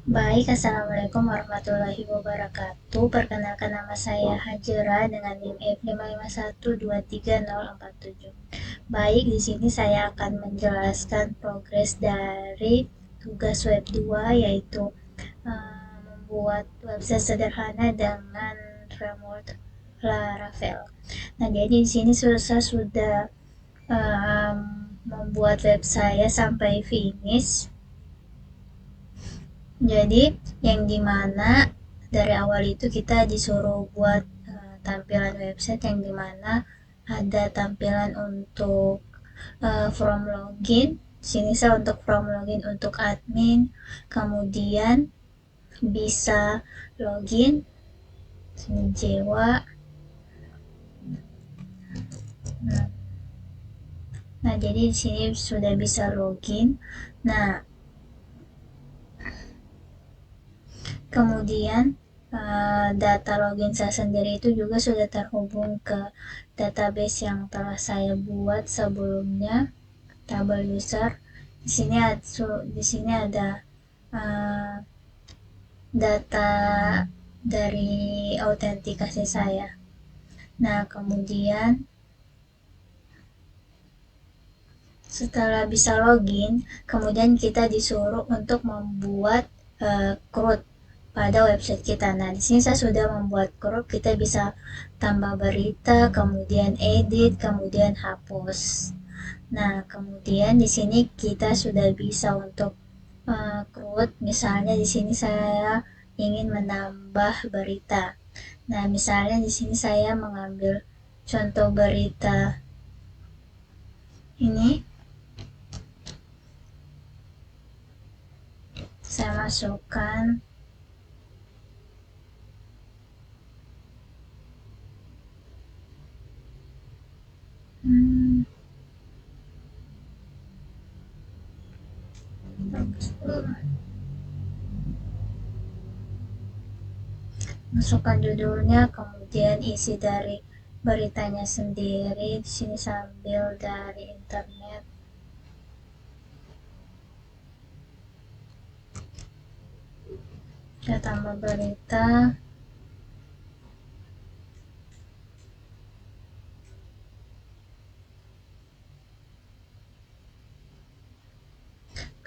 Baik, Assalamualaikum warahmatullahi wabarakatuh. Perkenalkan nama saya Hajera dengan NIM F551230047. Baik, di sini saya akan menjelaskan progres dari tugas web 2 yaitu membuat website sederhana dengan framework Laravel. Nah, jadi di sini saya sudah membuat web saya sampai finish. Jadi yang dimana dari awal itu kita disuruh buat tampilan website yang dimana ada tampilan untuk from login. Sini saya untuk from login untuk admin, kemudian bisa login, sini Jewa. Nah, jadi di sini sudah bisa login. Nah, kemudian data login saya sendiri itu juga sudah terhubung ke database yang telah saya buat sebelumnya, tabel user. Di sini ada data dari autentikasi saya. Nah, kemudian setelah bisa login, kemudian kita disuruh untuk membuat CRUD pada website kita. Nah, di sini saya sudah membuat CRUD, kita bisa tambah berita, kemudian edit, kemudian hapus. Nah, kemudian di sini kita sudah bisa untuk CRUD. Misalnya di sini saya ingin menambah berita. Nah, misalnya di sini saya mengambil contoh berita ini, saya masukkan masukkan judulnya, kemudian isi dari beritanya sendiri. Di sini sambil dari internet. Kita tambah berita.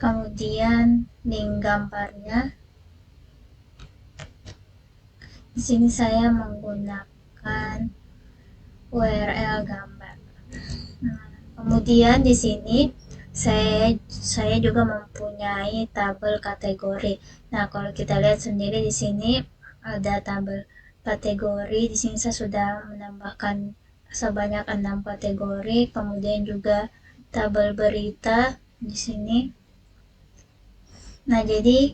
Kemudian link gambarnya. Di sini saya menggunakan URL gambar. Kemudian di sini saya juga mempunyai tabel kategori. Nah, kalau kita lihat sendiri di sini ada tabel kategori. Di sini saya sudah menambahkan sebanyak 6 kategori, kemudian juga tabel berita di sini. Nah, jadi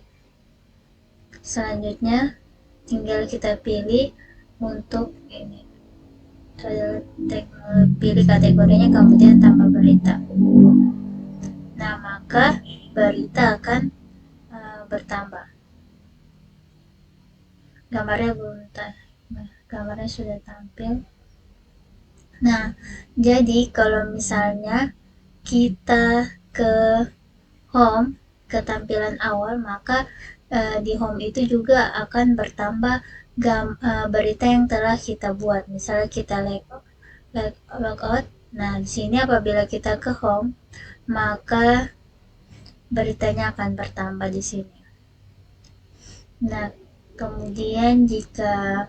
selanjutnya tinggal kita pilih untuk ini. Pilih kategorinya, kemudian tambah berita. Nah, maka berita akan bertambah. Gambarnya sudah tampil. Nah, jadi kalau misalnya kita ke home, ke tampilan awal, maka di home itu juga akan bertambah berita yang telah kita buat. Misalnya kita logout. Nah, di sini apabila kita ke home, maka beritanya akan bertambah di sini. Nah, kemudian jika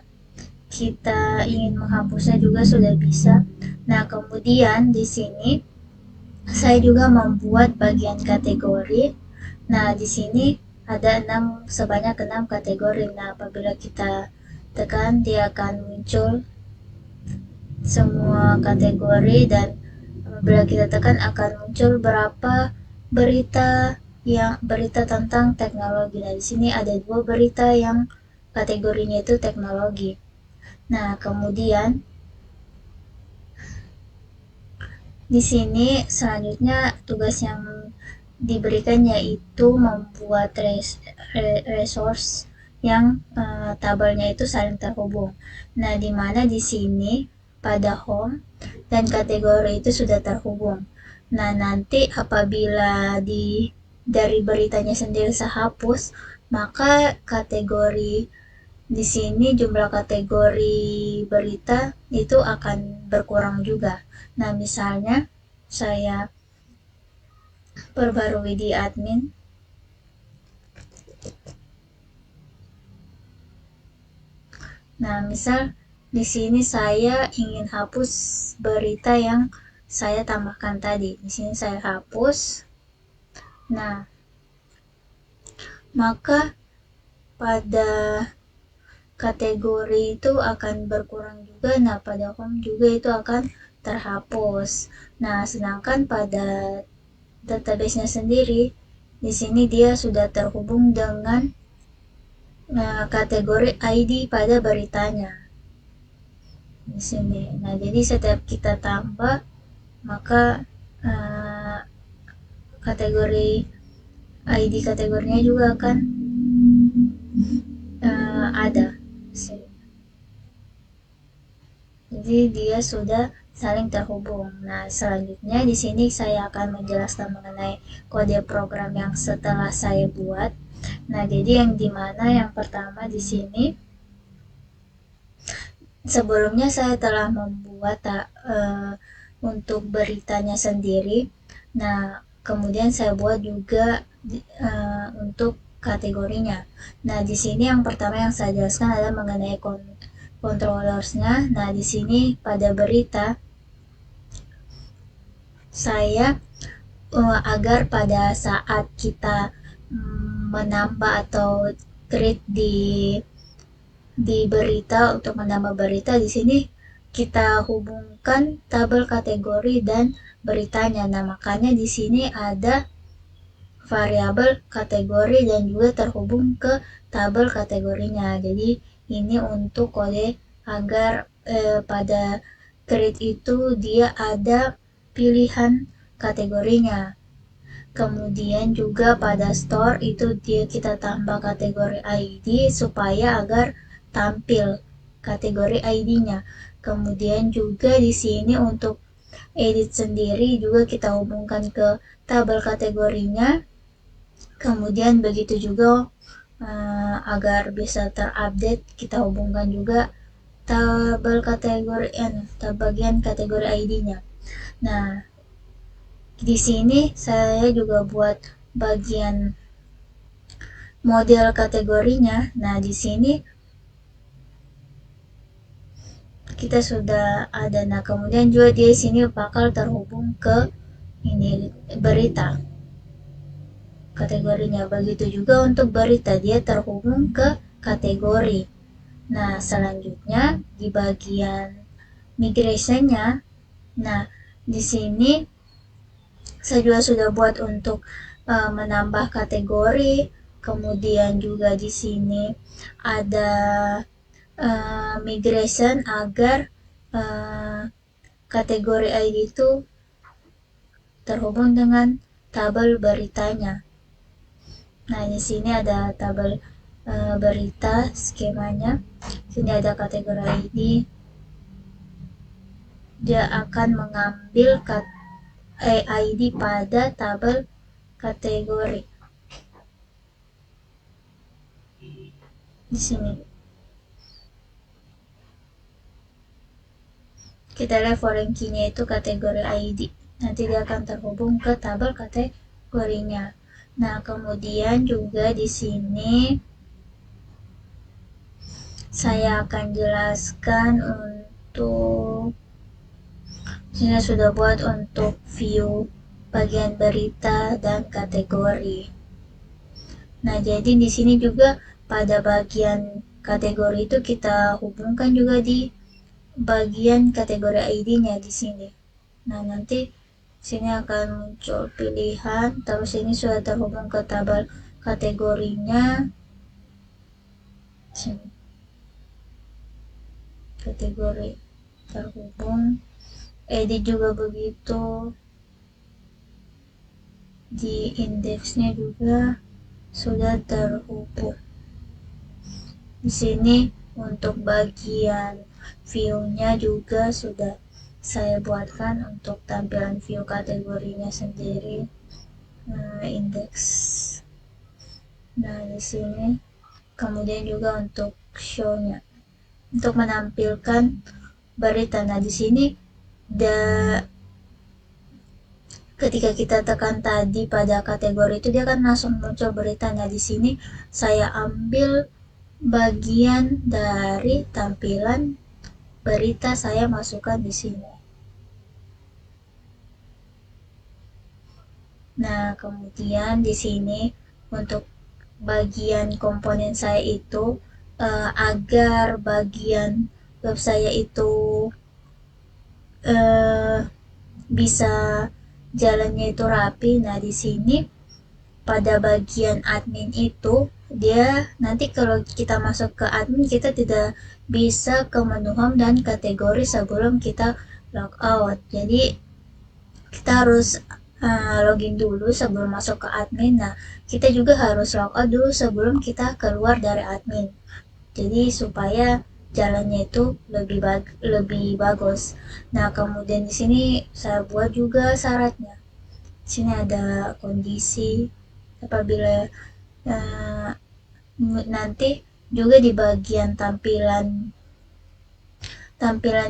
kita ingin menghapusnya juga sudah bisa. Nah, kemudian di sini saya juga membuat bagian kategori. Nah, di sini ada sebanyak 6 kategori. Nah, apabila kita tekan, dia akan muncul semua kategori, dan apabila kita tekan akan muncul berapa berita tentang teknologi. Nah, di sini ada 2 berita yang kategorinya itu teknologi. Nah, kemudian di sini selanjutnya tugas yang diberikan yaitu membuat resource yang tabelnya itu saling terhubung. Nah, di mana di sini pada home dan kategori itu sudah terhubung. Nah, nanti apabila di dari beritanya sendiri saya hapus, maka kategori di sini jumlah kategori berita itu akan berkurang juga. Nah, misalnya saya perbarui di admin. Nah, misal di sini saya ingin hapus berita yang saya tambahkan tadi. Di sini saya hapus. Nah, maka pada kategori itu akan berkurang juga. Nah, pada home juga itu akan terhapus. Nah, sedangkan pada database-nya sendiri, di sini dia sudah terhubung dengan kategori ID pada beritanya di sini. Nah, jadi setiap kita tambah, maka kategori ID kategorinya juga akan ada. Jadi dia sudah saling terhubung. Nah, selanjutnya di sini saya akan menjelaskan mengenai kode program yang setelah saya buat. Nah, jadi yang dimana yang pertama di sini sebelumnya saya telah membuat untuk beritanya sendiri. Nah, kemudian saya buat juga untuk kategorinya. Nah, di sini yang pertama yang saya jelaskan adalah mengenai controllersnya. Nah, di sini pada berita saya agar pada saat kita menambah atau create di berita untuk menambah berita di sini kita hubungkan tabel kategori dan beritanya. Nah, makanya di sini ada variabel kategori dan juga terhubung ke tabel kategorinya. Jadi ini untuk kode agar pada create itu dia ada pilihan kategorinya. Kemudian juga pada store itu dia kita tambah kategori ID supaya agar tampil kategori ID-nya. Kemudian juga di sini untuk edit sendiri juga kita hubungkan ke tabel kategorinya. Kemudian begitu juga agar bisa terupdate kita hubungkan juga tabel kategori bagian kategori ID-nya. Nah, di sini saya juga buat bagian model kategorinya. Nah, di sini kita sudah ada. Nah, kemudian juga di sini bakal terhubung ke ini berita kategorinya. Begitu juga untuk berita dia terhubung ke kategori. Nah, selanjutnya di bagian migration-nya, nah di sini saya juga sudah buat untuk menambah kategori. Kemudian juga di sini ada migration agar kategori ID itu terhubung dengan tabel beritanya. Nah, di sini ada tabel berita skemanya. Sini ada kategori ID. Dia akan mengambil ID pada tabel kategori. Di sini. Kita lihat foreign key-nya itu kategori ID. Nanti dia akan terhubung ke tabel kategorinya. Nah, kemudian juga di sini saya akan jelaskan untuk saya sudah buat untuk view bagian berita dan kategori. Nah, jadi di sini juga pada bagian kategori itu kita hubungkan juga di bagian kategori ID-nya di sini. Nah, nanti sini akan muncul pilihan, terus ini sudah terhubung ke tabel kategorinya. Sini. Kategori terhubung. Edit juga begitu. Di indeksnya juga sudah terhubung. Di sini untuk bagian view-nya juga sudah saya buatkan untuk tampilan view kategorinya sendiri. indeks. Nah, di sini kemudian juga untuk show-nya, untuk menampilkan berita. Nah, di sini ketika kita tekan tadi pada kategori itu dia kan langsung muncul berita. Nah, di sini saya ambil bagian dari tampilan berita, saya masukkan di sini. Nah, kemudian di sini untuk bagian komponen saya itu agar bagian web saya itu eh, bisa jalannya itu rapi. Nah, di sini pada bagian admin itu dia nanti kalau kita masuk ke admin kita tidak bisa ke menu home dan kategori sebelum kita logout. Jadi kita harus login dulu sebelum masuk ke admin. Nah, kita juga harus logout dulu sebelum kita keluar dari admin. Jadi supaya jalannya itu lebih bagus. Nah, kemudian di sini saya buat juga syaratnya. Di sini ada kondisi apabila nanti juga di bagian tampilan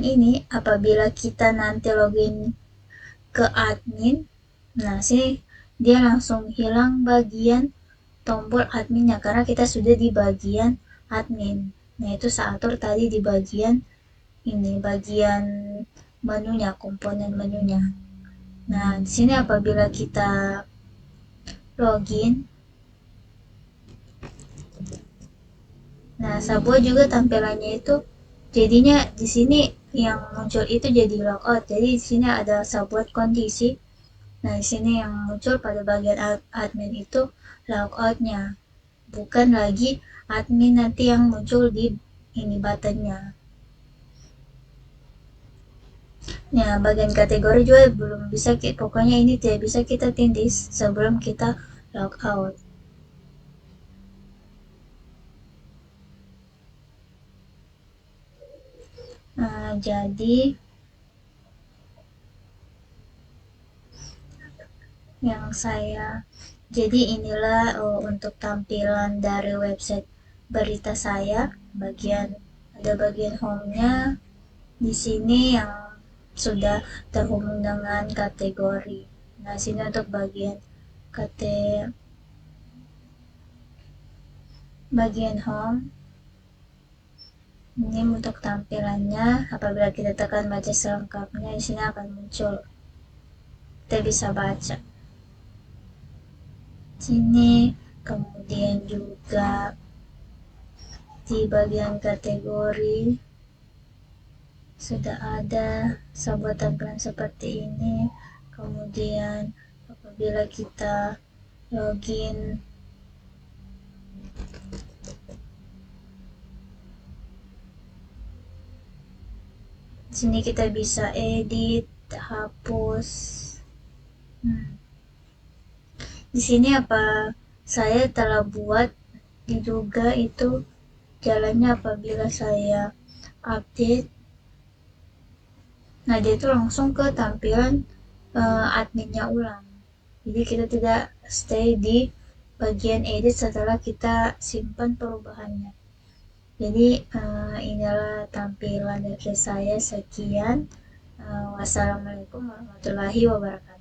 ini apabila kita nanti login ke admin, nah sini dia langsung hilang bagian tombol adminnya karena kita sudah di bagian admin. Nah, itu saya atur tadi di bagian ini, bagian menunya, komponen menunya. Nah, di sini apabila kita login, nah Sabua juga tampilannya itu jadinya di sini yang muncul itu jadi logout. Jadi di sini ada Sabua kondisi. Nah, di sini yang muncul pada bagian admin itu logoutnya, bukan lagi admin nanti yang muncul di ini buttonnya. Nah, bagian kategori juga belum bisa, pokoknya ini tidak bisa kita tindih sebelum kita logout. Jadi jadi inilah untuk tampilan dari website berita saya. Ada bagian home-nya di sini yang sudah terhubung dengan kategori. Nah, sini untuk bagian home. Ini untuk tampilannya. Apabila kita tekan baca selengkapnya, di sini akan muncul. Kita bisa baca. Sini kemudian juga di bagian kategori sudah ada sebuah tampilan seperti ini. Kemudian apabila kita login, sini kita bisa edit, hapus. Di sini apa saya telah buat diduga itu jalannya apabila saya update. Nah, dia itu langsung ke tampilan adminnya ulang. Jadi kita tidak stay di bagian edit setelah kita simpan perubahannya. Jadi inilah tampilan dari saya. Sekian. Wassalamualaikum warahmatullahi wabarakatuh.